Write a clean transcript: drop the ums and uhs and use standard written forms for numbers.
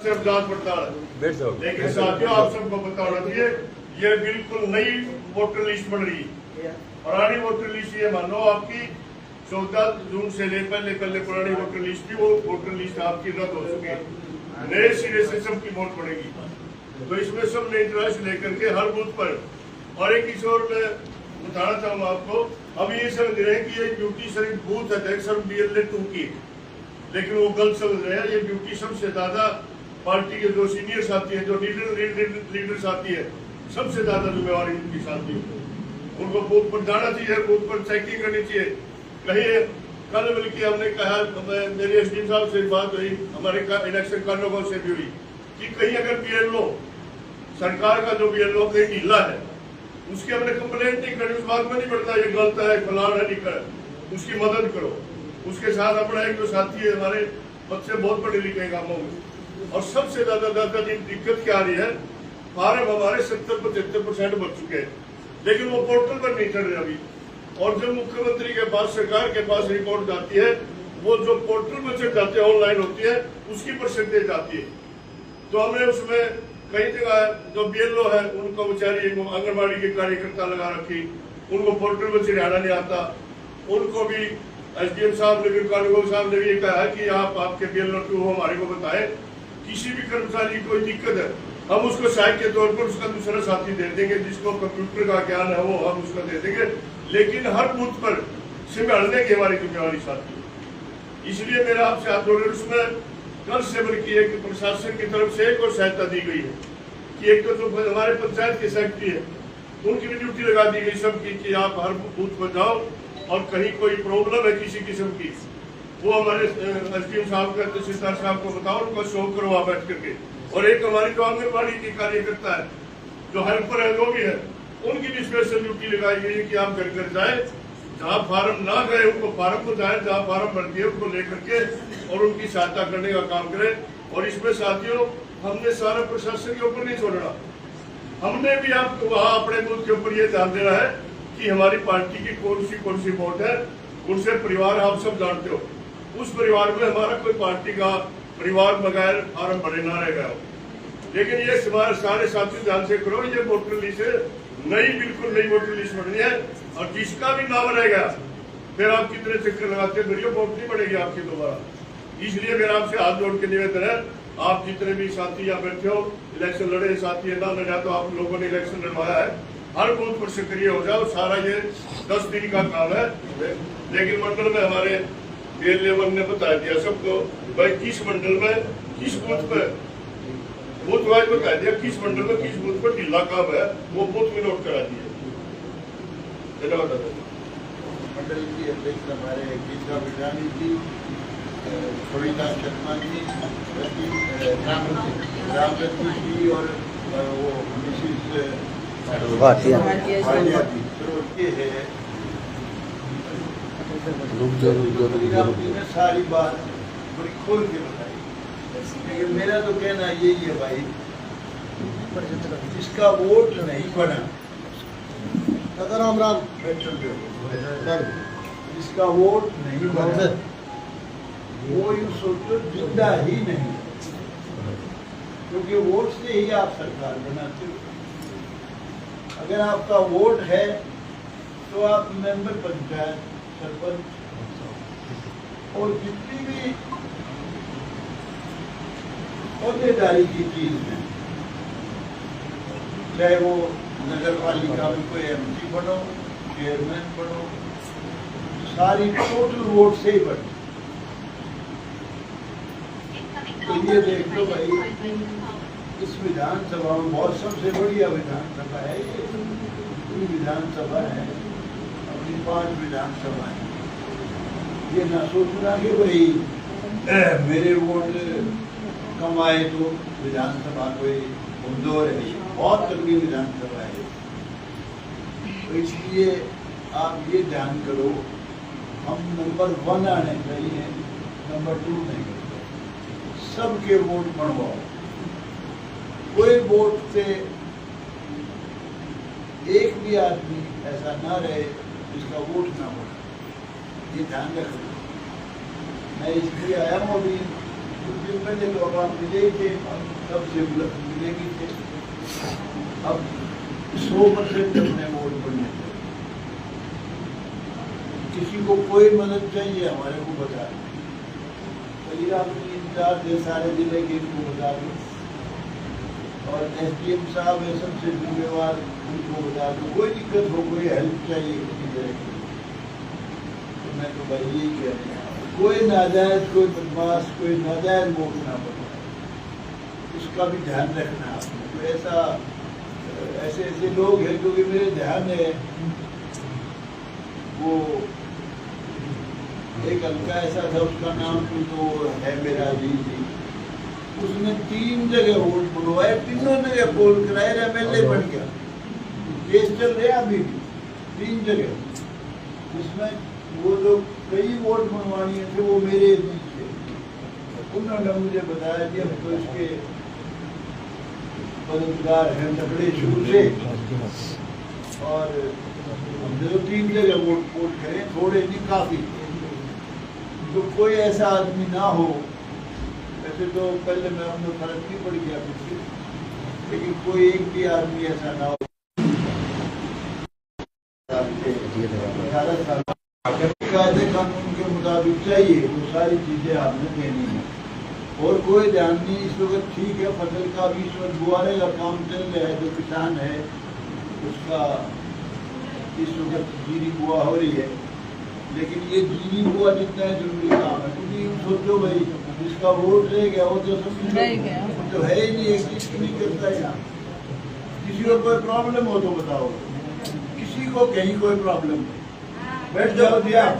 सिर्फ जांच पड़ताल। लेकिन साथियों, आप सबको पता होना चाहिए, ये बिल्कुल नई वोटर लिस्ट बन रही है। पुरानी वोटर लिस्ट ये मानो आपकी 14 जून से पहले पुरानी वोटर लिस्ट थी, वो वोटर लिस्ट आपकी रद्द हो चुकी है। नए सिरे से सबकी वोट पड़ेगी। तो इसमें सबने इंटरेस्ट लेकर के हर बूथ पर, और एक इस और मैं बताना चाहूंगा आपको, अब ये समझ रहे हैं कि ये ड्यूटी सिर्फ बूथ अध्यक्ष और BLA 2 की, लेकिन वो गलत समझ रहे हैं। ये ड्यूटी सबसे ज्यादा पार्टी के जो सीनियर साथी हैं, जो लीडर साथी है, सबसे ज्यादा जिम्मेवारी उनकी साथी है। उनको बूथ पर जाना चाहिए, बूथ पर चेकिंग करनी चाहिए। कहीं कल बल्कि हमने कहा, मेरे SDM साहब से बात हुई, हमारे इलेक्शन कार्यालय से भी हुई, कि कहीं अगर BLO सरकार का जो BLO कहीं ढीला है, उसकी हमने कंप्लेंट नहीं करी, उस बात में नहीं पड़ता ये गलत है, फलान है, नहीं कर, उसकी मदद करो। उसके साथ अपना एक जो साथी है, हमारे बच्चे बहुत पढ़े लिखे कामों में, और सबसे ज्यादा दिक्कत क्या आ रही है, फार्म हमारे 70-75% बच चुके हैं, लेकिन वो पोर्टल पर नहीं चढ़ रहे अभी। और जब मुख्यमंत्री के पास, सरकार के पास रिपोर्ट जाती है, वो जो पोर्टल पर चढ़ जाते हैं, ऑनलाइन होती है, उसकी परसेंटेज आती है। तो हमने उसमें कई जगह जो BLO है, उनको बेचारी आंगनबाड़ी के कार्यकर्ता लगा रखी, उनको पोर्टल पर चढ़ाना नहीं आता। उनको भी SDM साहब ने, कानून साहब ने भी कहा है कि आप आपके BLO 2 हमारे को बताएं, किसी भी कर्मचारी की कोई दिक्कत है, हम उसको सहायक के तौर पर उसका दूसरा साथी दे देंगे, जिसको कंप्यूटर का ज्ञान है वो हम उसको दे देंगे, लेकिन हर बूथ पर संभालने की हमारी जिम्मेवारी साथी है। इसलिए मेरा आपसे हाथ जोड़, उसमें कल से बल्कि एक प्रशासन की तरफ से एक और सहायता दी गई है कि एक तो जो हमारे पंचायत के सेक्रेटरी है, उनकी भी ड्यूटी लगा दी गई सबकी, कि आप हर बूथ पर जाओ, और कहीं कोई प्रॉब्लम है किसी किस्म की, वो हमारे SDM साहब का, तहसीलदार साहब को बताओ, उनको शो करो वहां बैठ करके। और एक हमारी जो आंगनबाड़ी की कार्यकर्ता है, जो हेल्पर है, जो भी है, उनकी भी स्पेशल ड्यूटी लगाई गई है कि आप घर घर जाए, जहाँ फार्म ना गए उनको फार्म को जाए, जहाँ फार्म भर दिए उनको लेकर के और उनकी सहायता करने का काम करें। और इसमें साथियों, हमने सारा प्रशासन के ऊपर नहीं छोड़ना, हमने भी आपको वहाँ अपने बूथ के ऊपर ये ध्यान देना है कि हमारी पार्टी की कौन सी वोट है, उनसे परिवार आप सब जानते हो, उस परिवार में हमारा कोई पार्टी का परिवार बगैर फार्म भरे ना रह गया हो। लेकिन ये सारे साथी ध्यान से करो, ये वोटर लिस्ट नई, बिल्कुल नई वोटर लिस्ट बननी है, और जिसका भी नाम रह गया, फिर आप कितने चक्कर लगाते हैं, मेरी वोट नहीं पड़ेगी आपकी दोबारा। इसलिए मेरा आपसे हाथ जोड़ के निवेदन है, आप जितने भी साथी यहाँ बैठे हो, इलेक्शन लड़े साथी है, ना लड़ा तो आप लोगों ने इलेक्शन लड़वाया है, हर बूथ पर सक्रिय हो जाओ। सारा ये 10 दिन का काम है। लेकिन मंडल में हमारे BLA ने बता दिया सबको, भाई किस मंडल में किस बूथ पे, बूथ वाइज बता दिया किस मंडल में किस बूथ पर ढीला काम है, वो बूथ में नोट करा दिए। धन्यवाद। मंडल की अध्यक्ष हमारे गीता बिठानी जी, कविता शर्मा जी, रामरती जी, और वो मिसिस भाटिया जी, तो ये है। सारी बात बड़ी खोल के बताई, लेकिन मेरा तो कहना यही है भाई, जिसका वोट नहीं बना, राम जिसका वोट नहीं बना, वो यूँ सोचो जिंदा ही नहीं, क्योंकि वोट से ही आप सरकार बनाते हो। अगर आपका वोट है तो आप मेंबर पंचायत, सरपंच और जितनी भी औहदेदारी की चीज है, चाहे वो नगर पालिका में कोई MP बनो, चेयरमैन बनो, सारी टोटल वोट से ही बने। तो ये देख लो भाई, इस विधानसभा में बहुत सबसे बढ़िया विधानसभा है ये, पूरी विधानसभा है, अपनी 5 विधानसभा है। ये ना सोचना कि भाई मेरे वोट कम आए तो विधानसभा कोई कमजोर है, बहुत तगड़ी विधानसभा है। तो इसलिए आप ये ध्यान करो, हम नंबर 1 आने चाहिए, नंबर 2 नहीं करते, सबके वोट बनवाओ। कोई वोट से एक भी आदमी ऐसा ना रहे जिसका वोट ना हो, ये ध्यान रखना। मैं इसलिए आया हूँ अभी कुछ दिन पहले तो अब आप मिले ही थे, सबसे मिलेगी थे। अब 100% अपने वोट पड़ने चाहिए। किसी को कोई मदद चाहिए हमारे को बता दें। चलिए आप 3-4 दिन सारे जिले के इनको बता दें, और SDM साहब है सबसे जिम्मेवार, उनको बता दो। कोई दिक्कत हो, कोई हेल्प चाहिए किसी तरह की, तो मैं तो भाई यही कह रही हूँ, कोई नाजायज, कोई बदमाश, कोई नाजायज वोट ना बनाए, उसका भी ध्यान रखना आपने। तो ऐसे लोग हैं, क्योंकि मेरे ध्यान है वो एक लड़का ऐसा था, उसका नाम तो है मेरा जी, उसने 3 जगह वोट बनवाए, तीनों जगह पोल कराए, MLA बन गया। केस चल रहा अभी भी 3 जगह, जिसमें वो जो कई वोट बनवाने थे वो मेरे बीच थे। उन्होंने मुझे बताया कि हम तो इसके मददगार हैं तगड़े शुरू से, और हमने तो 3 जगह वोट करें, थोड़े नहीं काफी। तो कोई ऐसा आदमी ना हो, वैसे तो पहले मैं हमने फर्क नहीं पड़ गया कुछ, लेकिन कोई एक भी आदमी ऐसा ना हो। 18 साल कायदे कानून के मुताबिक चाहिए, वो सारी चीजें आपने देनी है। और कोई ध्यान नहीं, इस वक्त ठीक है, फसल का भी इस वक्त बुआरे का काम चल रहा है, जो किसान है उसका इस वक्त जीरी बुआ हो रही है, लेकिन ये जीरी बुआ जितना जरूरी काम है, क्योंकि सोचो भाई, जिसका वोट रह गया वो तो सब तो है ही नहीं, एक चीज नहीं करता है यहाँ। किसी को कोई प्रॉब्लम हो तो बताओ, किसी को कहीं कोई प्रॉब्लम नहीं, बैठ जाओ जी आप।